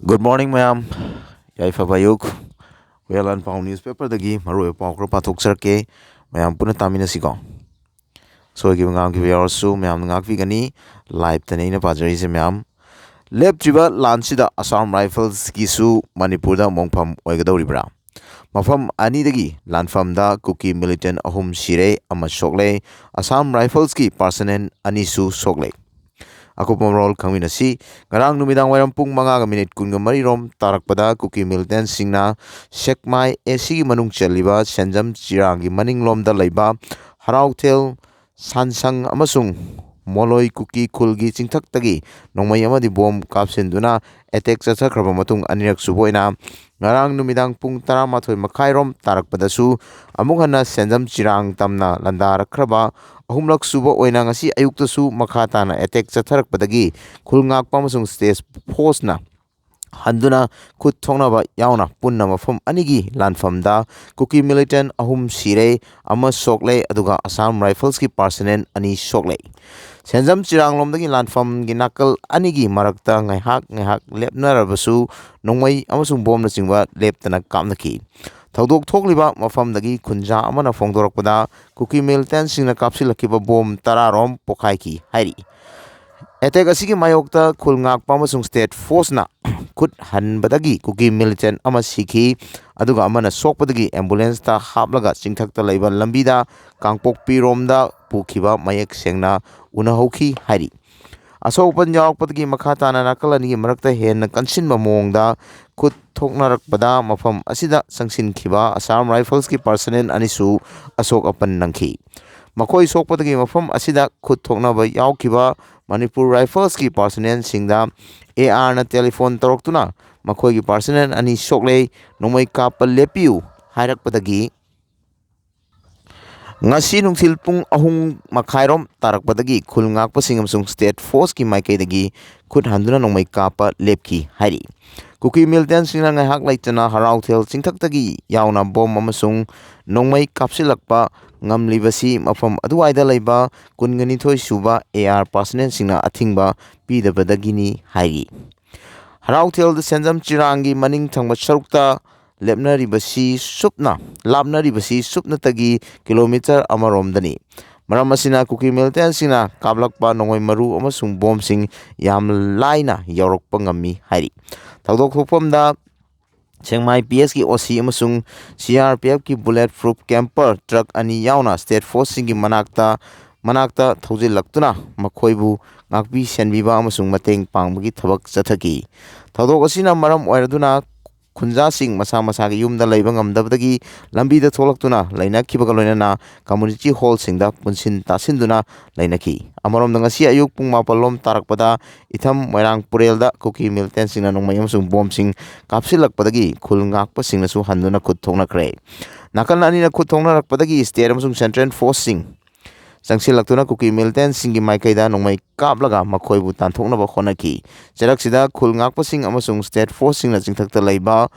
Good morning, ma'am. Yaifabayuk. HUYENLANPAO newspaper dagi Maru pao kro pathok sarke mayam puna tamina siko. So gi ngam gi yaorasu mayam ngakpi gani live tane ina pajari se mayam. Lep triba lansida Assam Rifles gisu Manipur da mongpham oigadoribra. Mafam ani dagi lanfam da kuki militant ahum sire ama sokle Assam Rifles ki personnel ani su sokle. Ako pamrol kangminasi ngarang numidang wairam pung mga minit kun marirom tarakpada kuki militant singna sekmai esi manung chaliba senjam chirangi maninglomda leiba harautel sansang amasung moloi kuki kulgi chingthaktagi nongmai amadi bom kapsenduna attack chachakraba matung anirak suboina ngarang numidang pung 12 makhairom tarakpadasu amung hana senjam chirang tamna landarakraba ahumlak suba oina ngasi ayuktasu makha tana attack chatharakpadagi khulngakpa amasung stage force na handuna khut thongnaba yauna punna mafam anigi lanfamda kuki militant ahum sire ama sokle aduga Assam Rifles ki personnel ani sokle senjam chiranglomdagi lanfam gi nakal anigi marakta ngaihak lepnarabasu nongmai amasung bomna chingba leptana kapnaki thawdok thokliba mafamdagi khunja amana phongdorakpada kuki militant singna kapsilakiba bom 10 rom pokhaiki hairi attack asigi mayokta khulngakpa amasung state force na khut hanbadagi kuki militant ama sikhi aduga amana sokpadagi ambulance ta haplaga chingthakta leiba lambida kangpokpi romda pukhiba mayek sengna unahokhi hairi asopan yarakpadagi makhatana nakalani marakta henna kansinba mongda khut thoknarakpada mafam asida sangsinkhiba Assam Rifles ki personnel anisu asok apan nangkhi makoi sokpadagi mafam asida khut thoknaba yaukhiba Manipur Rifles ki personnel singda AR na telephone toroktuna makoi ki personnel ani sokle nomai kapal lepiu hairakpadagi ngasi nungsil pung ahung makhairom tarakpadagi khulngakpasing amsung state force ki maikaidagi khut handuna nongmai kapa lepki hairi kuki militant singna ngaihak laitana harauthel chingthaktagi yauna bom amasung nongmai kapsilakpa ngamlibasi mafam aduwaida leiba kunganithoi suba AR personnel singna athingba pidabadagini hairi harauthel da senjam chirangi maning thangba sarukta lepnaribasi supna lapnaribasi supnatagi kilometer amaromdani maram asina kuki militant singna kablakpa nongoi maru amasung bomsing yam laina yaurokpa ngami hairi thawdok thokpamda Chiangmai PS ki OC amasung CRPF ki bulletproof camper truck ani yauna state force singi manakta thaujilaktuna makhoibu ngakpi senbiba amasung mateng pangbagi thabak chathaki thawdok asina maram oiraduna khunja sing masa gi yumda leiba ngamdabdagi lambida tholaktuna lainakhibaga loinana community hall singda punsin tasinduna lainaki amarom ngasi ayuk pung mapalom tarakpada itham moirang purelda kuki militant singna nongmai amsung bom sing kapsilakpadagi khulngakpa singna su handuna khut thongnakre nakal ani na khut thongnarakpadagi state amsung central force sing sangsilaktuna kuki militant singi maikaida nongmai kaplaga makhoibu tanthoknaba khonaki cheraksida khulngakpa sing amasung state force singna chingthakta leiba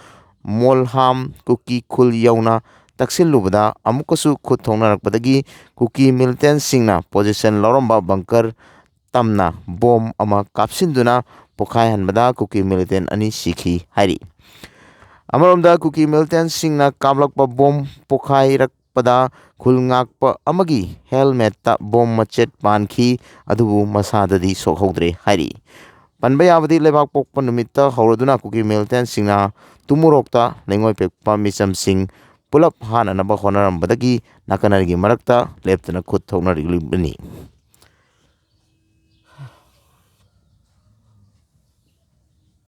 molham kuki khul yauna taksilubada amukasu khut thongnarakpadagi kuki militant singna position loromba bunker tamna bom ama kapsinduna pokhai hanbada kuki militant ani sikhi hairi amaromda kuki militant singna kablakpa bom pokhai pada khulngakpa amagi helmet ta bom machet pankhi adubu masadadi sokhodre hairi panba yabadi lebak pokpa numitta hauraduna kuki militant singna tumurokta lengoi pekpa misam sing pulap hana naba honarambadagi nakanarigi marakta leptana khut thoknarigibani